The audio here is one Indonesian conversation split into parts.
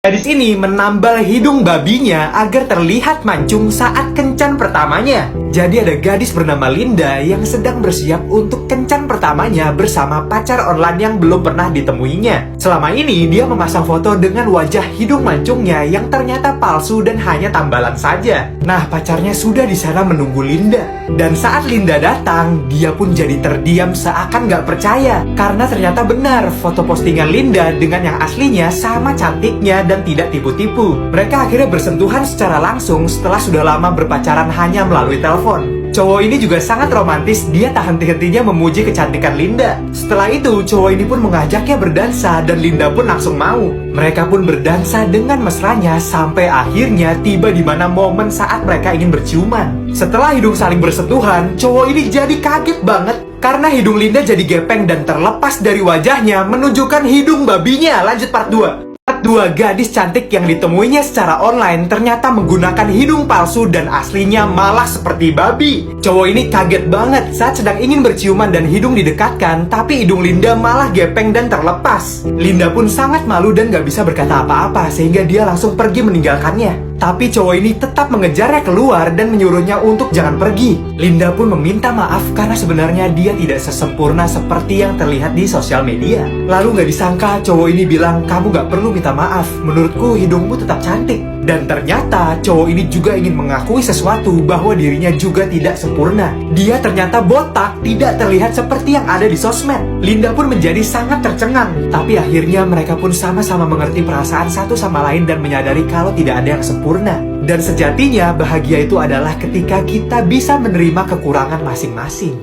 Gadis ini menambal hidung babinya agar terlihat mancung saat kencan pertamanya. Jadi ada gadis bernama Linda yang sedang bersiap untuk kencan pertamanya bersama pacar online yang belum pernah ditemuinya. Selama ini dia memasang foto dengan wajah hidung mancungnya yang ternyata palsu dan hanya tambalan saja. Nah, pacarnya sudah di sana menunggu Linda. Dan saat Linda datang, dia pun jadi terdiam seakan gak percaya. Karena ternyata benar foto postingan Linda dengan yang aslinya sama cantiknya dan tidak tipu-tipu. Mereka akhirnya bersentuhan secara langsung setelah sudah lama berpacaran hanya melalui telepon. Cowok ini juga sangat romantis, dia tak henti-hentinya memuji kecantikan Linda. Setelah itu, cowok ini pun mengajaknya berdansa dan Linda pun langsung mau. Mereka pun berdansa dengan mesranya sampai akhirnya tiba di mana momen saat mereka ingin berciuman. Setelah hidung saling bersentuhan, cowok ini jadi kaget banget karena hidung Linda jadi gepeng dan terlepas dari wajahnya menunjukkan hidung babinya. Lanjut part 2. Dua gadis cantik yang ditemuinya secara online ternyata menggunakan hidung palsu dan aslinya malah seperti babi. Cowok ini kaget banget saat sedang ingin berciuman dan hidung didekatkan, tapi hidung Linda malah gepeng dan terlepas. Linda pun sangat malu dan gak bisa berkata apa-apa sehingga dia langsung pergi meninggalkannya. Tapi cowok ini tetap mengejarnya keluar dan menyuruhnya untuk jangan pergi. Linda pun meminta maaf karena sebenarnya dia tidak sesempurna seperti yang terlihat di sosial media. Lalu gak disangka cowok ini bilang, "Kamu gak perlu minta maaf, menurutku hidungmu tetap cantik." Dan ternyata cowok ini juga ingin mengakui sesuatu bahwa dirinya juga tidak sempurna. Dia ternyata botak, tidak terlihat seperti yang ada di sosmed. Linda pun menjadi sangat tercengang. Tapi akhirnya mereka pun sama-sama mengerti perasaan satu sama lain dan menyadari kalau tidak ada yang sempurna. Dan sejatinya bahagia itu adalah ketika kita bisa menerima kekurangan masing-masing.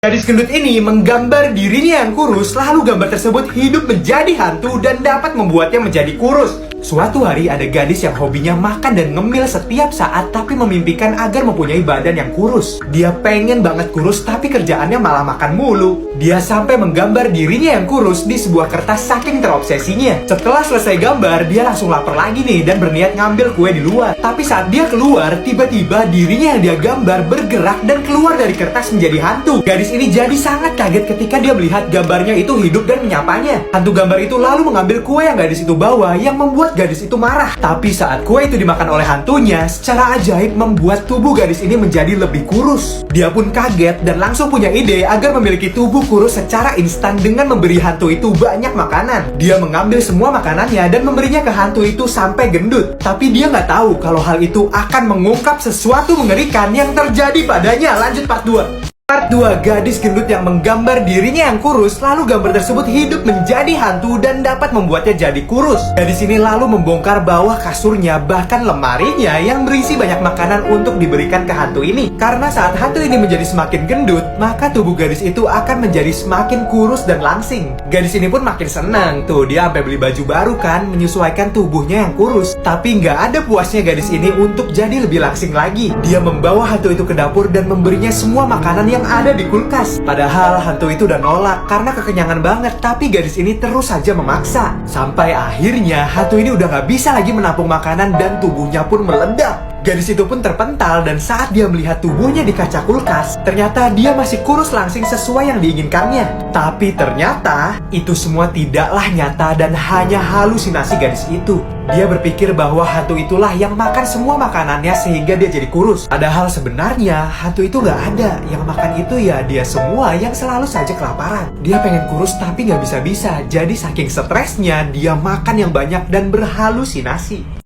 Gadis gendut ini menggambar dirinya yang kurus, lalu gambar tersebut hidup menjadi hantu dan dapat membuatnya menjadi kurus. Suatu hari ada gadis yang hobinya makan dan ngemil setiap saat tapi memimpikan agar mempunyai badan yang kurus. Dia pengen banget kurus tapi kerjaannya malah makan mulu. Dia sampai menggambar dirinya yang kurus di sebuah kertas saking terobsesinya. Setelah selesai gambar, dia langsung lapar lagi nih dan berniat ngambil kue di luar. Tapi saat dia keluar, tiba-tiba dirinya yang dia gambar bergerak dan keluar dari kertas menjadi hantu. Gadis ini jadi sangat kaget ketika dia melihat gambarnya itu hidup dan menyapanya. Hantu gambar itu lalu mengambil kue yang gadis itu bawa yang membuat gadis itu marah. Tapi saat kue itu dimakan oleh hantunya, secara ajaib membuat tubuh gadis ini menjadi lebih kurus. Dia pun kaget dan langsung punya ide agar memiliki tubuh kurus secara instan dengan memberi hantu itu banyak makanan. Dia mengambil semua makanannya dan memberinya ke hantu itu sampai gendut. Tapi dia nggak tahu kalau hal itu akan mengungkap sesuatu mengerikan yang terjadi padanya. Lanjut part 2. Part 2, gadis gendut yang menggambar dirinya yang kurus, lalu gambar tersebut hidup menjadi hantu dan dapat membuatnya jadi kurus. Gadis ini lalu membongkar bawah kasurnya, bahkan lemarinya yang berisi banyak makanan untuk diberikan ke hantu ini. Karena saat hantu ini menjadi semakin gendut, maka tubuh gadis itu akan menjadi semakin kurus dan langsing. Gadis ini pun makin senang, tuh dia sampai beli baju baru kan, menyesuaikan tubuhnya yang kurus. Tapi nggak ada puasnya gadis ini untuk jadi lebih langsing lagi. Dia membawa hantu itu ke dapur dan memberinya semua makanan yang ada di kulkas. Padahal hantu itu udah nolak karena kekenyangan banget, tapi gadis ini terus saja memaksa. Sampai akhirnya hantu ini udah gak bisa lagi menampung makanan dan tubuhnya pun meledak. Gadis itu pun terpental dan saat dia melihat tubuhnya di kaca kulkas, ternyata dia masih kurus langsing sesuai yang diinginkannya. Tapi ternyata itu semua tidaklah nyata dan hanya halusinasi gadis itu. Dia berpikir bahwa hantu itulah yang makan semua makanannya sehingga dia jadi kurus. Padahal sebenarnya hantu itu gak ada. Yang makan itu ya dia semua yang selalu saja kelaparan. Dia pengen kurus tapi gak bisa-bisa. Jadi saking stresnya dia makan yang banyak dan berhalusinasi.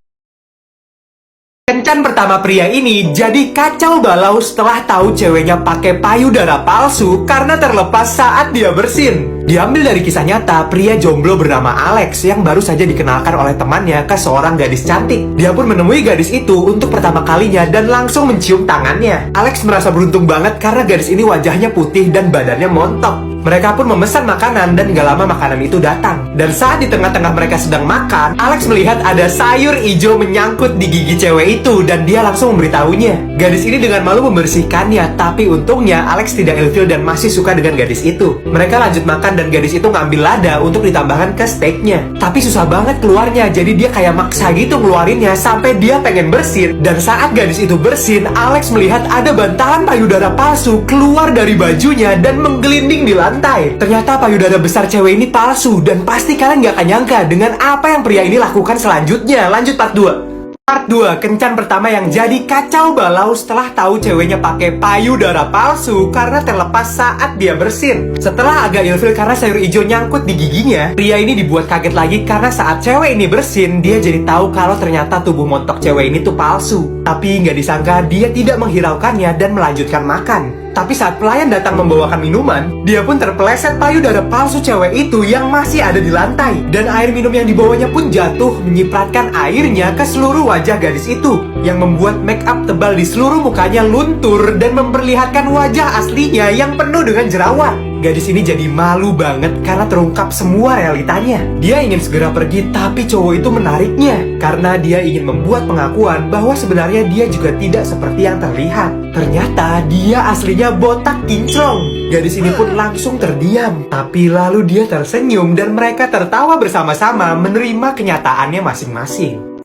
Kencan pertama pria ini jadi kacau balau setelah tahu ceweknya pakai payudara palsu karena terlepas saat dia bersin. Diambil dari kisah nyata, pria jomblo bernama Alex yang baru saja dikenalkan oleh temannya ke seorang gadis cantik. Dia pun menemui gadis itu untuk pertama kalinya dan langsung mencium tangannya. Alex merasa beruntung banget karena gadis ini wajahnya putih dan badannya montok. Mereka pun memesan makanan dan gak lama makanan itu datang. Dan saat di tengah-tengah mereka sedang makan, Alex melihat ada sayur hijau menyangkut di gigi cewek itu dan dia langsung memberitahunya. Gadis ini dengan malu membersihkannya, tapi untungnya Alex tidak ilfil dan masih suka dengan gadis itu. Mereka lanjut makan dan gadis itu ngambil lada untuk ditambahkan ke steaknya. Tapi susah banget keluarnya, jadi dia kayak maksa gitu ngeluarinnya sampai dia pengen bersin. Dan saat gadis itu bersin, Alex melihat ada bantalan payudara palsu keluar dari bajunya dan menggelinding di lantai. lantai. Ternyata payudara besar cewek ini palsu, dan pasti kalian gak akan nyangka dengan apa yang pria ini lakukan selanjutnya. Lanjut part 2. Part 2, kencan pertama yang jadi kacau balau setelah tahu ceweknya pakai payudara palsu karena terlepas saat dia bersin. Setelah agak ilfil karena sayur hijau nyangkut di giginya, pria ini dibuat kaget lagi karena saat cewek ini bersin, dia jadi tahu kalau ternyata tubuh montok cewek ini tuh palsu. Tapi nggak disangka dia tidak menghiraukannya dan melanjutkan makan. Tapi saat pelayan datang membawakan minuman, dia pun terpeleset payudara palsu cewek itu yang masih ada di lantai. Dan air minum yang dibawanya pun jatuh, menyipratkan airnya ke seluruh wajah gadis itu, yang membuat make up tebal di seluruh mukanya luntur dan memperlihatkan wajah aslinya yang penuh dengan jerawat. Gadis ini jadi malu banget karena terungkap semua realitanya. Dia ingin segera pergi, tapi cowok itu menariknya karena dia ingin membuat pengakuan bahwa sebenarnya dia juga tidak seperti yang terlihat. Ternyata dia aslinya botak kinclong. Gadis ini pun langsung terdiam, tapi lalu dia tersenyum dan mereka tertawa bersama-sama menerima kenyataannya masing-masing.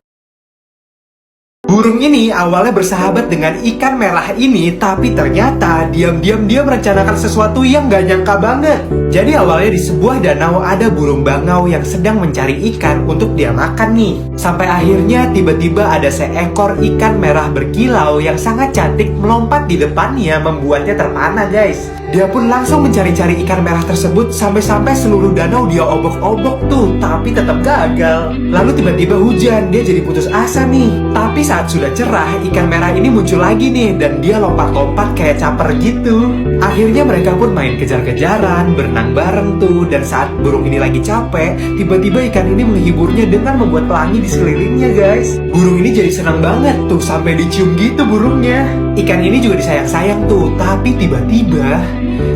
Burung ini awalnya bersahabat dengan ikan merah ini, tapi ternyata diam-diam dia merencanakan sesuatu yang gak nyangka banget. Jadi awalnya di sebuah danau ada burung bangau yang sedang mencari ikan untuk dia makan nih. Sampai akhirnya tiba-tiba ada seekor ikan merah berkilau yang sangat cantik melompat di depannya, membuatnya terpana guys. Dia pun langsung mencari-cari ikan merah tersebut sampai-sampai seluruh danau dia obok-obok tuh, tapi tetap gagal. Lalu tiba-tiba hujan, dia jadi putus asa nih. Tapi saat sudah cerah, ikan merah ini muncul lagi nih, dan dia lompat-lompat kayak caper gitu. Akhirnya mereka pun main kejar-kejaran, berenang bareng tuh. Dan saat burung ini lagi capek, tiba-tiba ikan ini menghiburnya dengan membuat pelangi di sekelilingnya guys. Burung ini jadi senang banget tuh, sampai dicium gitu burungnya. Ikan ini juga disayang-sayang tuh, tapi tiba-tiba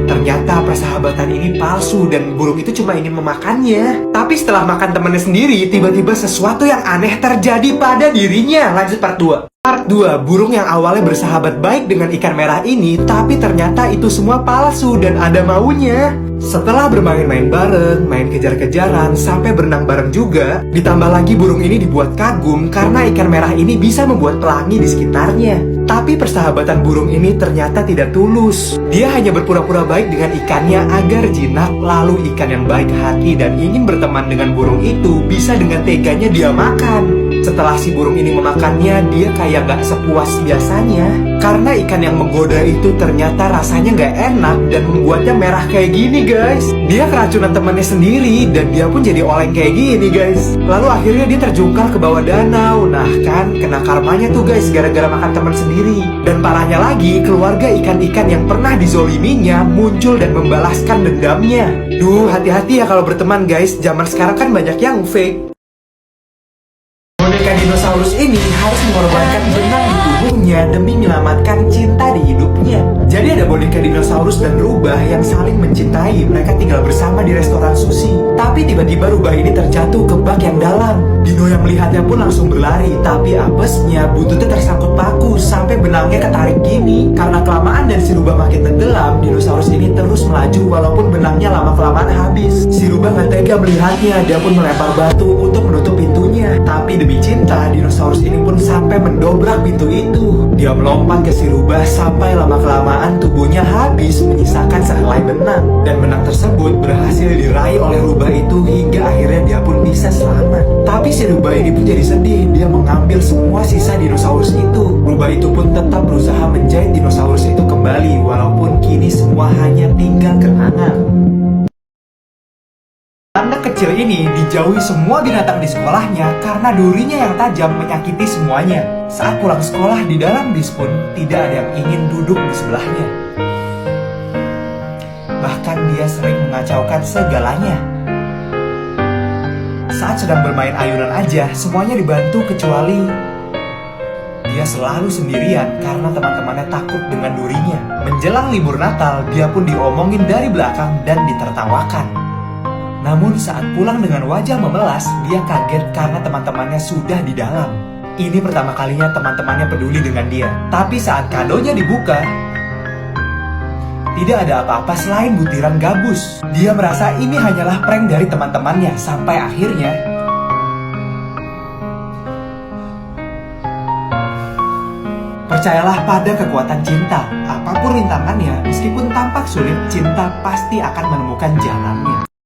ternyata persahabatan ini palsu dan burung itu cuma ingin memakannya. Tapi setelah makan temannya sendiri, tiba-tiba sesuatu yang aneh terjadi pada dirinya. Lanjut part 2. Part 2, burung yang awalnya bersahabat baik dengan ikan merah ini, tapi ternyata itu semua palsu dan ada maunya. Setelah bermain-main bareng, main kejar-kejaran, sampai berenang bareng juga, ditambah lagi burung ini dibuat kagum karena ikan merah ini bisa membuat pelangi di sekitarnya. Tapi persahabatan burung ini ternyata tidak tulus. Dia hanya berpura-pura baik dengan ikannya agar jinak, lalu ikan yang baik hati dan ingin berteman dengan burung itu bisa dengan teganya dia makan. Setelah si burung ini memakannya, dia kayak gak sepuas biasanya. Karena ikan yang menggoda itu ternyata rasanya gak enak dan membuatnya merah kayak gini guys. Dia keracunan temannya sendiri dan dia pun jadi oleng kayak gini guys. Lalu akhirnya dia terjungkal ke bawah danau. Nah kan, kena karmanya tuh guys gara-gara makan teman sendiri. Dan parahnya lagi, keluarga ikan-ikan yang pernah dizoliminya muncul dan membalaskan dendamnya. Duh, hati-hati ya kalau berteman guys. Zaman sekarang kan banyak yang fake. Boneka dinosaurus ini harus mengorbankan benang di tubuhnya demi menyelamatkan cinta di hidupnya. Jadi ada boneka dinosaurus dan rubah yang saling mencintai. Mereka tinggal bersama di restoran sushi. Tapi tiba-tiba rubah ini terjatuh ke bak yang dalam. Dino yang melihatnya pun langsung berlari, tapi apesnya buntutnya tersangkut paku sampai benangnya ketarik gini. Karena kelamaan dan si rubah makin tenggelam, dinosaurus ini terus melaju walaupun benangnya lama-kelamaan habis. Si rubah gak tega melihatnya, dia pun melempar batu untuk menutup pintunya. Tapi demi cinta, dinosaurus ini pun sampai mendobrak pintu itu. Dia melompat ke si rubah sampai lama-kelamaan tubuhnya habis menyisakan sehelai benang. Dan benang tersebut berhasil diraih oleh rubah itu hingga akhirnya dia pun bisa selamat. Tapi si rubah ini pun jadi sedih. Dia mengambil semua sisa dinosaurus itu. Rubah itu pun tetap berusaha menjahit dinosaurus itu kembali, walaupun kini semua hanya tinggal kenangan. Anak kecil ini dijauhi semua binatang di sekolahnya karena durinya yang tajam menyakiti semuanya. Saat pulang sekolah di dalam bis pun tidak ada yang ingin duduk di sebelahnya. Bahkan dia sering mengacaukan segalanya. Saat sedang bermain ayunan aja, semuanya dibantu kecuali dia selalu sendirian karena teman-temannya takut dengan durinya. Menjelang libur Natal, dia pun diomongin dari belakang dan ditertawakan. Namun saat pulang dengan wajah memelas, dia kaget karena teman-temannya sudah di dalam. Ini pertama kalinya teman-temannya peduli dengan dia. Tapi saat kadonya dibuka, tidak ada apa-apa selain butiran gabus. Dia merasa ini hanyalah prank dari teman-temannya. Sampai akhirnya Percayalah pada kekuatan cinta. Apapun rintangannya, meskipun tampak sulit, cinta pasti akan menemukan jalannya.